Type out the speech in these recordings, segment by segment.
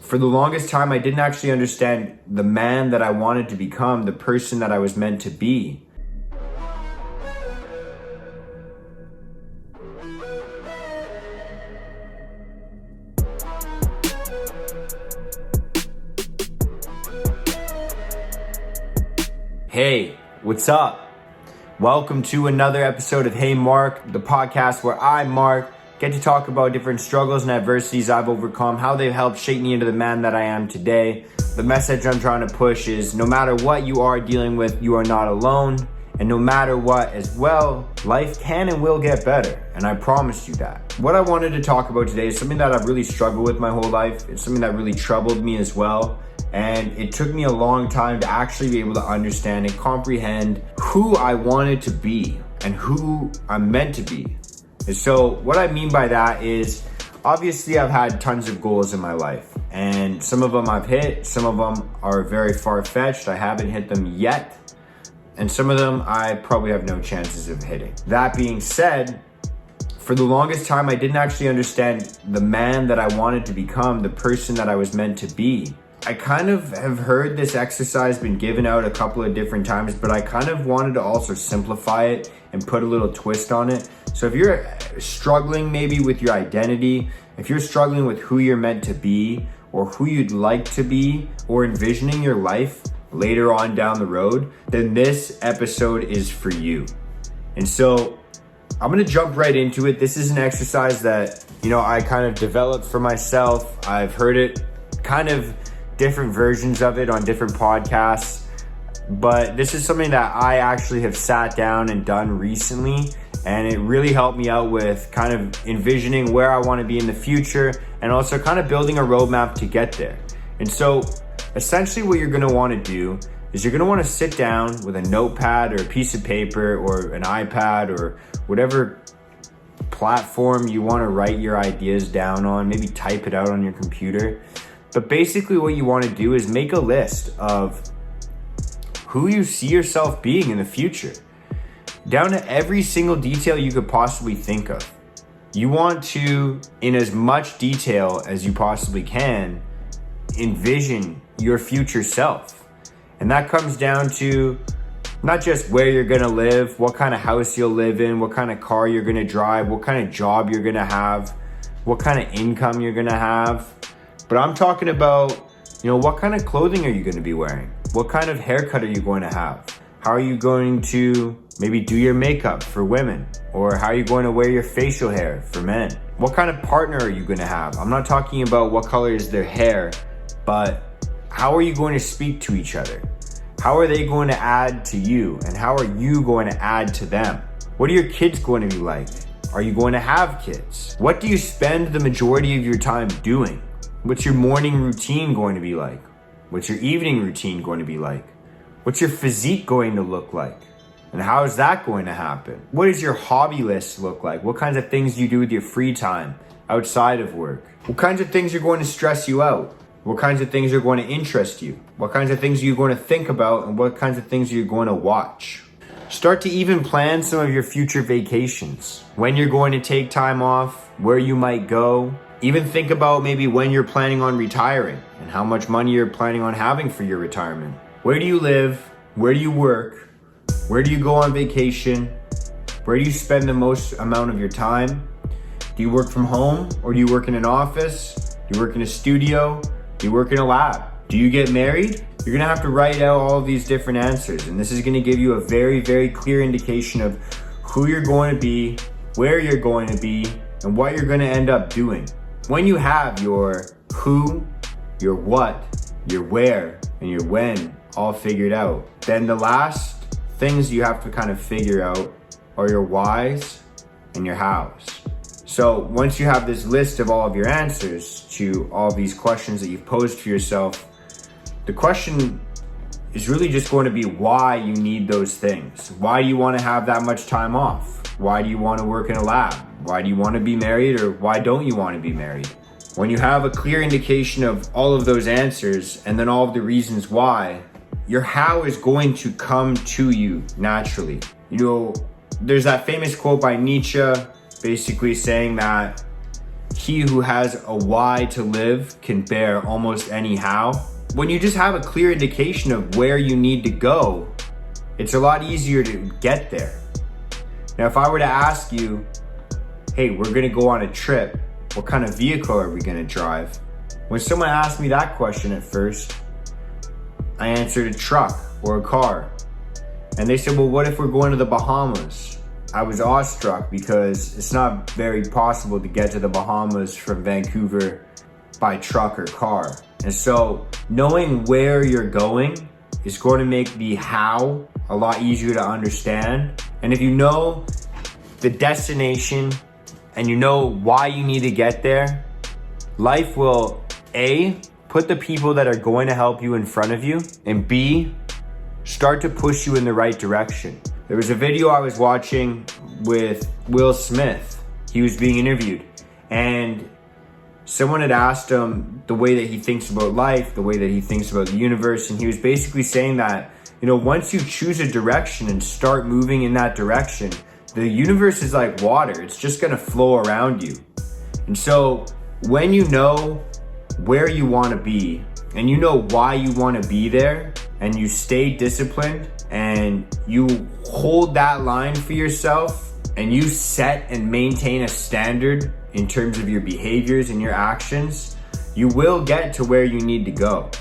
For the longest time, I didn't actually understand the man that I wanted to become, the person that I was meant to be. Hey, what's up? Welcome to another episode of Hey Mark, the podcast where I, Mark, get to talk about different struggles and adversities I've overcome, how they've helped shape me into the man that I am today. The message I'm trying to push is no matter what you are dealing with, you are not alone. And no matter what as well, life can and will get better. And I promise you that. What I wanted to talk about today is something that I've really struggled with my whole life. It's something that really troubled me as well. And it took me a long time to actually be able to understand and comprehend who I wanted to be and who I'm meant to be. And so what I mean by that is, obviously I've had tons of goals in my life, and some of them I've hit, some of them are very far-fetched, I haven't hit them yet, and some of them I probably have no chances of hitting. That being said, for the longest time I didn't actually understand the man that I wanted to become, the person that I was meant to be. I kind of have heard this exercise been given out a couple of different times, but I kind of wanted to also simplify it and put a little twist on it. So if you're struggling maybe with your identity, if you're struggling with who you're meant to be or who you'd like to be or envisioning your life later on down the road, then this episode is for you. And so I'm gonna jump right into it. This is an exercise that, I kind of developed for myself. I've heard it kind of different versions of it on different podcasts, but this is something that I actually have sat down and done recently, and it really helped me out with kind of envisioning where I want to be in the future and also kind of building a roadmap to get there. And so essentially what you're going to want to do is you're going to want to sit down with a notepad or a piece of paper or an iPad or whatever platform you want to write your ideas down on, maybe type it out on your computer. But basically what you want to do is make a list of who you see yourself being in the future, down to every single detail you could possibly think of. You want to, in as much detail as you possibly can, envision your future self. And that comes down to not just where you're going to live, what kind of house you'll live in, what kind of car you're going to drive, what kind of job you're going to have, what kind of income you're going to have. But I'm talking about, what kind of clothing are you going to be wearing? What kind of haircut are you going to have? How are you going to maybe do your makeup for women? Or how are you going to wear your facial hair for men? What kind of partner are you going to have? I'm not talking about what color is their hair, but how are you going to speak to each other? How are they going to add to you? And how are you going to add to them? What are your kids going to be like? Are you going to have kids? What do you spend the majority of your time doing? What's your morning routine going to be like? What's your evening routine going to be like? What's your physique going to look like? And how is that going to happen? What does your hobby list look like? What kinds of things do you do with your free time outside of work? What kinds of things are going to stress you out? What kinds of things are going to interest you? What kinds of things are you going to think about? And what kinds of things are you going to watch? Start to even plan some of your future vacations. When you're going to take time off, where you might go. Even think about maybe when you're planning on retiring and how much money you're planning on having for your retirement. Where do you live? Where do you work? Where do you go on vacation? Where do you spend the most amount of your time? Do you work from home or do you work in an office? Do you work in a studio? Do you work in a lab? Do you get married? You're gonna have to write out all of these different answers, and this is gonna give you a very, very clear indication of who you're going to be, where you're going to be, and what you're gonna end up doing. When you have your who, your what, your where, and your when all figured out, then the last things you have to kind of figure out are your whys and your hows. So once you have this list of all of your answers to all these questions that you've posed for yourself, the question is really just going to be why you need those things. Why do you want to have that much time off? Why do you want to work in a lab? Why do you want to be married, or why don't you want to be married? When you have a clear indication of all of those answers and then all of the reasons why, your how is going to come to you naturally. There's that famous quote by Nietzsche basically saying that he who has a why to live can bear almost any how. When you just have a clear indication of where you need to go, it's a lot easier to get there. Now, if I were to ask you, hey, we're gonna go on a trip, what kind of vehicle are we gonna drive? When someone asked me that question at first, I answered a truck or a car. And they said, well, what if we're going to the Bahamas? I was awestruck because it's not very possible to get to the Bahamas from Vancouver by truck or car. And so knowing where you're going is going to make the how a lot easier to understand. And if you know the destination and you know why you need to get there, life will A, put the people that are going to help you in front of you, and B, start to push you in the right direction. There was a video I was watching with Will Smith. He was being interviewed, and someone had asked him the way that he thinks about life, the way that he thinks about the universe, and he was basically saying that, once you choose a direction and start moving in that direction, the universe is like water. It's just gonna flow around you. And so when you know where you want to be and you know why you want to be there, and you stay disciplined and you hold that line for yourself and you set and maintain a standard in terms of your behaviors and your actions, you will get to where you need to go.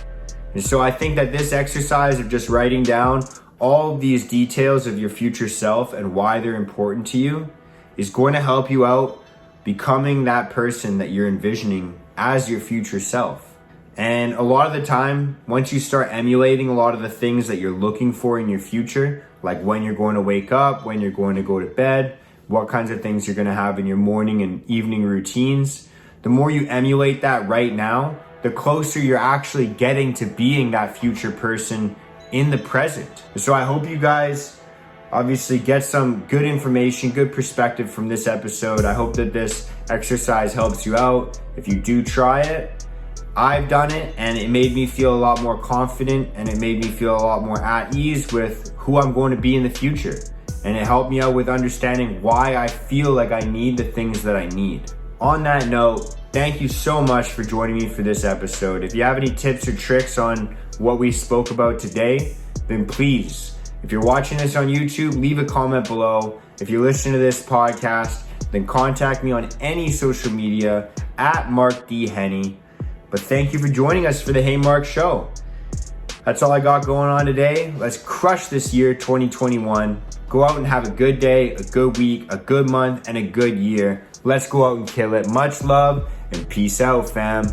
And so I think that this exercise of just writing down all of these details of your future self and why they're important to you is going to help you out becoming that person that you're envisioning as your future self. And a lot of the time, once you start emulating a lot of the things that you're looking for in your future, like when you're going to wake up, when you're going to go to bed, what kinds of things you're going to have in your morning and evening routines, the more you emulate that right now, the closer you're actually getting to being that future person in the present. So I hope you guys obviously get some good information, good perspective from this episode. I hope that this exercise helps you out. If you do try it, I've done it and it made me feel a lot more confident, and it made me feel a lot more at ease with who I'm going to be in the future. And it helped me out with understanding why I feel like I need the things that I need. On that note, thank you so much for joining me for this episode. If you have any tips or tricks on what we spoke about today, then please, if you're watching this on YouTube, leave a comment below. If you're listening to this podcast, then contact me on any social media at Mark D. Henny. But thank you for joining us for the Hey Mark Show. That's all I got going on today. Let's crush this year, 2021. Go out and have a good day, a good week, a good month, and a good year. Let's go out and kill it. Much love and peace out, fam.